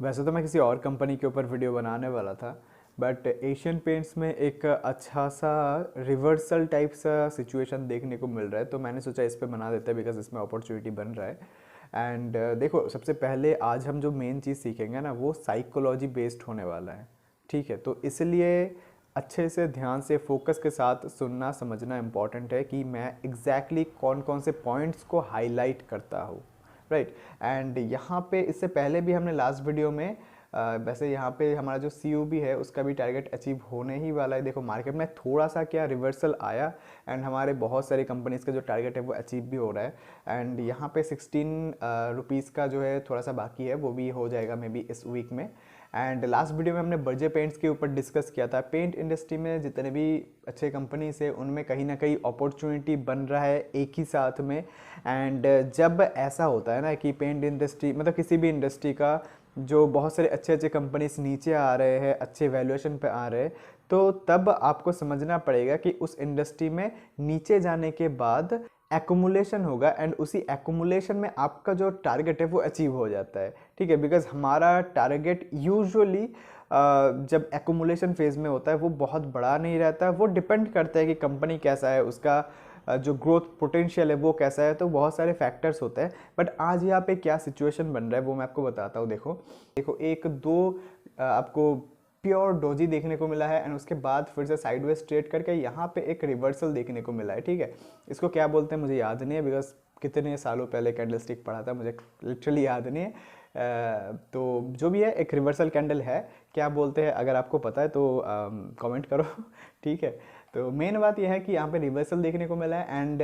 वैसे तो मैं किसी और कंपनी के ऊपर वीडियो बनाने वाला था, बट एशियन पेंट्स में एक अच्छा सा रिवर्सल टाइप सा सिचुएशन देखने को मिल रहा है, तो मैंने सोचा इस पे बना देते हैं बिकॉज इसमें अपॉर्चुनिटी बन रहा है। एंड देखो, सबसे पहले आज हम जो मेन चीज़ सीखेंगे ना, वो साइकोलॉजी बेस्ड होने वाला है। ठीक है, तो इसलिए अच्छे से ध्यान से फोकस के साथ सुनना समझना इम्पॉर्टेंट है कि मैं एग्जैक्टली कौन कौन से पॉइंट्स को हाईलाइट करता हूँ। राइट। एंड यहाँ पे इससे पहले भी हमने लास्ट वीडियो में वैसे यहाँ पे हमारा जो सी भी है उसका भी टारगेट अचीव होने ही वाला है। देखो, मार्केट में थोड़ा सा क्या रिवर्सल आया एंड हमारे बहुत सारी कंपनीज का जो टारगेट है वो अचीव भी हो रहा है। एंड यहाँ पे 16 रुपीज़ का जो है थोड़ा सा बाकी है, वो भी हो जाएगा मे बी इस वीक में। एंड लास्ट वीडियो में हमने बर्जे पेंट्स के ऊपर डिस्कस किया था। पेंट इंडस्ट्री में जितने भी अच्छे कंपनीज है उनमें कहीं ना कहीं अपॉर्चुनिटी बन रहा है एक ही साथ में। एंड जब ऐसा होता है ना कि पेंट इंडस्ट्री मतलब किसी भी इंडस्ट्री का जो बहुत सारे अच्छे अच्छे कंपनीज नीचे आ रहे हैं, अच्छे वैल्यूएशन पे आ रहे हैं, तो तब आपको समझना पड़ेगा कि उस इंडस्ट्री में नीचे जाने के बाद एक्मुलेशन होगा एंड उसी एक्मुलेशन में आपका जो टारगेट है वो अचीव हो जाता है। ठीक है, बिकॉज हमारा टारगेट यूजुअली जब एक्मुलेशन फेज में होता है वो बहुत बड़ा नहीं रहता, वो डिपेंड करता है कि कंपनी कैसा है, उसका जो ग्रोथ पोटेंशियल है वो कैसा है, तो बहुत सारे फैक्टर्स होते हैं। बट आज यहाँ पे क्या सिचुएशन बन रहा है वो मैं आपको बताता हूँ। देखो देखो, एक दो आपको प्योर डोजी देखने को मिला है एंड उसके बाद फिर से साइडवेज ट्रेड करके यहाँ पे एक रिवर्सल देखने को मिला है। ठीक है, इसको क्या बोलते हैं मुझे याद नहीं है बिकॉज कितने सालों पहले कैंडलस्टिक पढ़ा था, मुझे लिटरली याद नहीं है। तो जो भी है, एक रिवर्सल कैंडल है, क्या बोलते हैं अगर आपको पता है तो कमेंट करो। ठीक है, तो मेन बात यह है कि यहाँ पे रिवर्सल देखने को मिला है एंड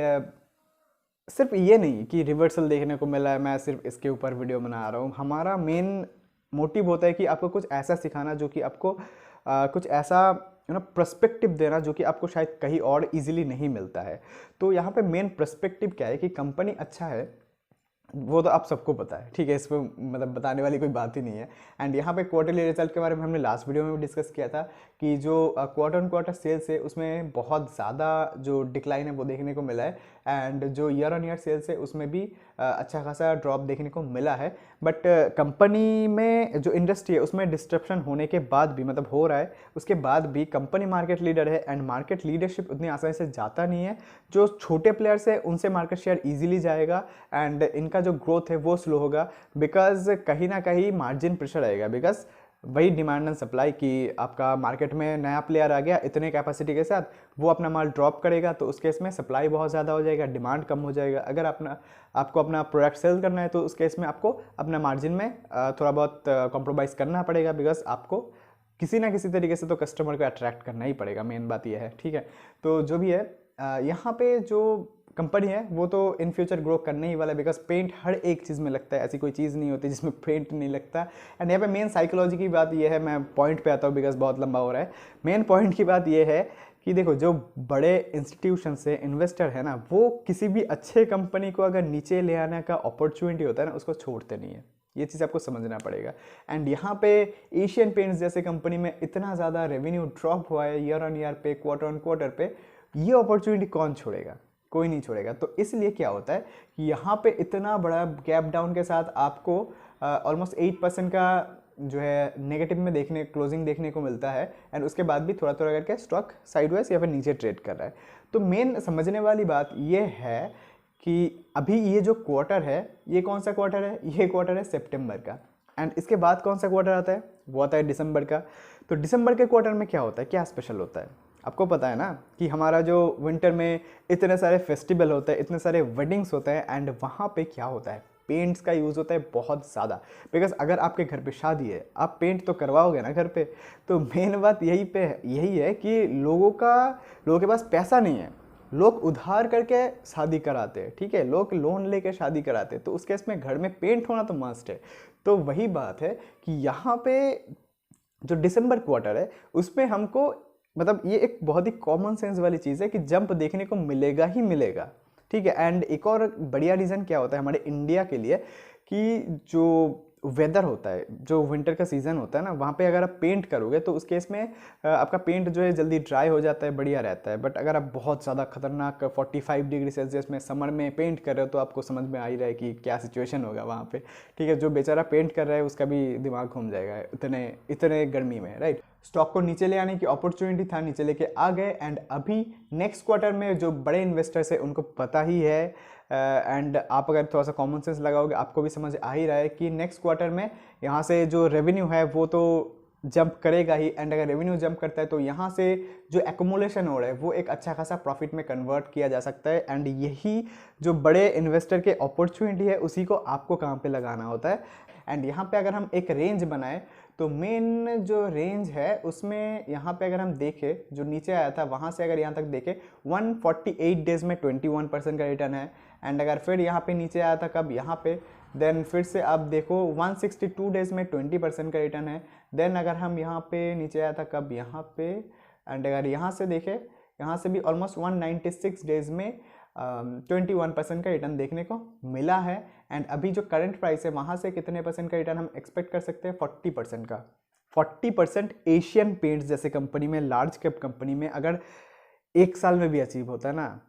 सिर्फ ये नहीं कि रिवर्सल देखने को मिला है मैं सिर्फ इसके ऊपर वीडियो बना रहा हूँ। हमारा मेन मोटिव होता है कि आपको कुछ ऐसा सिखाना जो कि आपको कुछ ऐसा पर्सपेक्टिव देना जो कि आपको शायद कहीं और इजीली नहीं मिलता है। तो यहाँ पे मेन पर्सपेक्टिव क्या है कि कंपनी अच्छा है वो तो आप सबको पता है। ठीक है, इस पर मतलब बताने वाली कोई बात ही नहीं है। एंड यहाँ पे क्वार्टरली रिजल्ट के बारे में हमने लास्ट वीडियो में भी डिस्कस किया था कि जो क्वार्टर ऑन क्वार्टर सेल्स है उसमें बहुत ज़्यादा जो डिक्लाइन है वो देखने को मिला है एंड जो ईयर ऑन ईयर सेल्स है उसमें भी अच्छा खासा ड्रॉप देखने को मिला है। बट कंपनी में जो इंडस्ट्री है उसमें डिस्ट्रप्शन होने के बाद भी मतलब हो रहा है, उसके बाद भी कंपनी मार्केट लीडर है एंड मार्केट लीडरशिप उतनी आसानी से जाता नहीं है। जो छोटे प्लेयर्स है उनसे मार्केट शेयर ईजिली जाएगा एंड इनका जो ग्रोथ है वो स्लो होगा बिकॉज कहीं ना कहीं मार्जिन प्रेशर आएगा। बिकॉज वही डिमांड एंड सप्लाई कि आपका मार्केट में नया प्लेयर आ गया इतने कैपेसिटी के साथ, वो अपना माल ड्रॉप करेगा तो उस केस में सप्लाई बहुत ज़्यादा हो जाएगा, डिमांड कम हो जाएगा। अगर आपको अपना प्रोडक्ट सेल करना है तो उस केस में आपको अपना मार्जिन में थोड़ा बहुत कॉम्प्रोमाइज़ करना पड़ेगा बिकॉज आपको किसी ना किसी तरीके से तो कस्टमर को अट्रैक्ट करना ही पड़ेगा। मेन बात यह है। ठीक है, तो जो भी है यहाँ पे जो कंपनी है वो तो इन फ्यूचर ग्रो करने ही वाला है बिकॉज पेंट हर एक चीज़ में लगता है, ऐसी कोई चीज़ नहीं होती जिसमें पेंट नहीं लगता। एंड यहाँ पे मेन साइकोलॉजी की बात ये है, मैं पॉइंट पे आता हूँ बिकॉज बहुत लंबा हो रहा है। मेन पॉइंट की बात ये है कि देखो, जो बड़े इंस्टीट्यूशन से इन्वेस्टर है ना, वो किसी भी अच्छे कंपनी को अगर नीचे ले आने का अपॉर्चुनिटी होता है ना, उसको छोड़ते नहीं है। ये चीज़ आपको समझना पड़ेगा। एंड यहाँ पे एशियन पेंट्स जैसे कंपनी में इतना ज़्यादा रेवेन्यू ड्रॉप हुआ है ईयर ऑन ईयर पे, क्वार्टर ऑन क्वार्टर पे, ये अपॉर्चुनिटी कौन छोड़ेगा? कोई नहीं छोड़ेगा। तो इसलिए क्या होता है कि यहाँ पे इतना बड़ा गैप डाउन के साथ आपको ऑलमोस्ट 8% का जो है नेगेटिव में क्लोजिंग देखने को मिलता है एंड उसके बाद भी थोड़ा थोड़ा करके स्टॉक साइडवेज या फिर नीचे ट्रेड कर रहा है। तो मेन समझने वाली बात ये है कि अभी ये जो क्वार्टर है, ये कौन सा क्वार्टर है? ये क्वार्टर है सितंबर का। एंड इसके बाद कौन सा क्वार्टर आता है? वो आता है दिसंबर का। तो दिसंबर के क्वार्टर में क्या होता है, क्या स्पेशल होता है? आपको पता है ना कि हमारा जो विंटर में इतने सारे फेस्टिवल होते हैं, इतने सारे वेडिंग्स होते हैं एंड वहाँ पे क्या होता है, पेंट्स का यूज़ होता है बहुत ज़्यादा। बिकॉज अगर आपके घर पे शादी है, आप पेंट तो करवाओगे ना घर पे। तो मेन बात यही है कि लोगों के पास पैसा नहीं है, लोग उधार करके शादी कराते हैं। ठीक है, लोग लोन लेके शादी कराते हैं, तो उस केस में घर में पेंट होना तो मस्ट है। तो वही बात है कि यहाँ पे जो दिसंबर क्वार्टर है उसमें हमको मतलब ये एक बहुत ही कॉमन सेंस वाली चीज़ है कि जंप देखने को मिलेगा ही मिलेगा। ठीक है, एंड एक और बढ़िया रीज़न क्या होता है हमारे इंडिया के लिए कि जो वेदर होता है, जो विंटर का सीज़न होता है ना, वहाँ पे अगर आप पेंट करोगे तो उस केस में आपका पेंट जो है जल्दी ड्राई हो जाता है, बढ़िया रहता है। बट अगर आप बहुत ज़्यादा खतरनाक 45 डिग्री सेल्सियस में समर में पेंट कर रहे हो तो आपको समझ में आ ही रहा है कि क्या सिचुएशन होगा वहाँ पे, ठीक है। जो बेचारा पेंट कर रहा है उसका भी दिमाग घूम जाएगा इतने इतने गर्मी में, राइट। स्टॉक को नीचे ले आने की अपॉर्चुनिटी था, नीचे लेके आ गए। एंड अभी नेक्स्ट क्वार्टर में जो बड़े इन्वेस्टर्स है उनको पता ही है, एंड आप अगर थोड़ा सा कॉमन सेंस लगाओगे आपको भी समझ आ ही रहा है कि नेक्स्ट क्वार्टर में यहाँ से जो रेवेन्यू है वो तो जंप करेगा ही। एंड अगर रेवेन्यू जंप करता है तो यहाँ से जो एक्यूमुलेशन हो रहा है वो एक अच्छा खासा प्रॉफिट में कन्वर्ट किया जा सकता है। एंड यही जो बड़े इन्वेस्टर के अपॉर्चुनिटी है उसी को आपको काम पे लगाना होता है। एंड यहाँ पे अगर हम एक रेंज बनाए तो मेन जो रेंज है उसमें यहाँ पे अगर हम देखें, जो नीचे आया था वहाँ से अगर यहाँ तक देखें 148 डेज में 21% का रिटर्न है। एंड अगर फिर यहाँ पे नीचे आया था कब, यहाँ पे, देन फिर से आप देखो 162 डेज में 20% का रिटर्न है। देन अगर हम यहाँ पे नीचे आया था कब, यहाँ पे, एंड अगर यहाँ से देखें, यहाँ से भी ऑलमोस्ट 196 डेज में 21% का रिटर्न देखने को मिला है। एंड अभी जो करंट प्राइस है वहाँ से कितने परसेंट का रिटर्न हम एक्सपेक्ट कर सकते हैं, 40% का। 40% एशियन पेंट्स जैसे कंपनी में, लार्ज कैप कंपनी में अगर एक साल में भी अचीव होता है ना,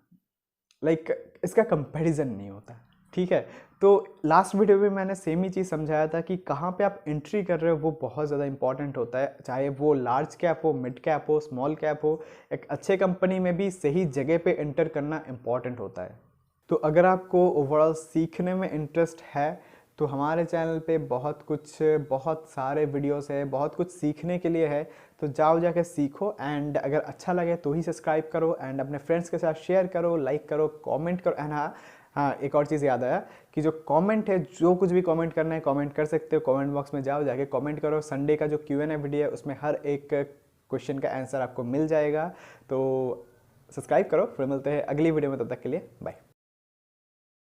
लाइक इसका कंपैरिजन नहीं होता, ठीक है। तो लास्ट वीडियो में मैंने सेम ही चीज़ समझाया था कि कहाँ पे आप एंट्री कर रहे हो वो बहुत ज़्यादा इंपॉर्टेंट होता है, चाहे वो लार्ज कैप हो, मिड कैप हो, स्मॉल कैप हो। एक अच्छे कंपनी में भी सही जगह पे एंटर करना इंपॉर्टेंट होता है। तो अगर आपको ओवरऑल सीखने में इंटरेस्ट है तो हमारे चैनल पे बहुत सारे वीडियोस है, बहुत कुछ सीखने के लिए है। तो जाओ जाके सीखो। एंड अगर अच्छा लगे तो ही सब्सक्राइब करो, एंड अपने फ्रेंड्स के साथ शेयर करो, लाइक करो, कमेंट करो। एंड हाँ, एक और चीज़ याद आया कि जो कमेंट है, जो कुछ भी कमेंट करना है कमेंट कर सकते हो, कमेंट बॉक्स में जाओ, जाके कमेंट करो। संडे का जो Q&A वीडियो है उसमें हर एक क्वेश्चन का आंसर आपको मिल जाएगा। तो सब्सक्राइब करो, फिर मिलते हैं अगली वीडियो में, तब तक के लिए बाय।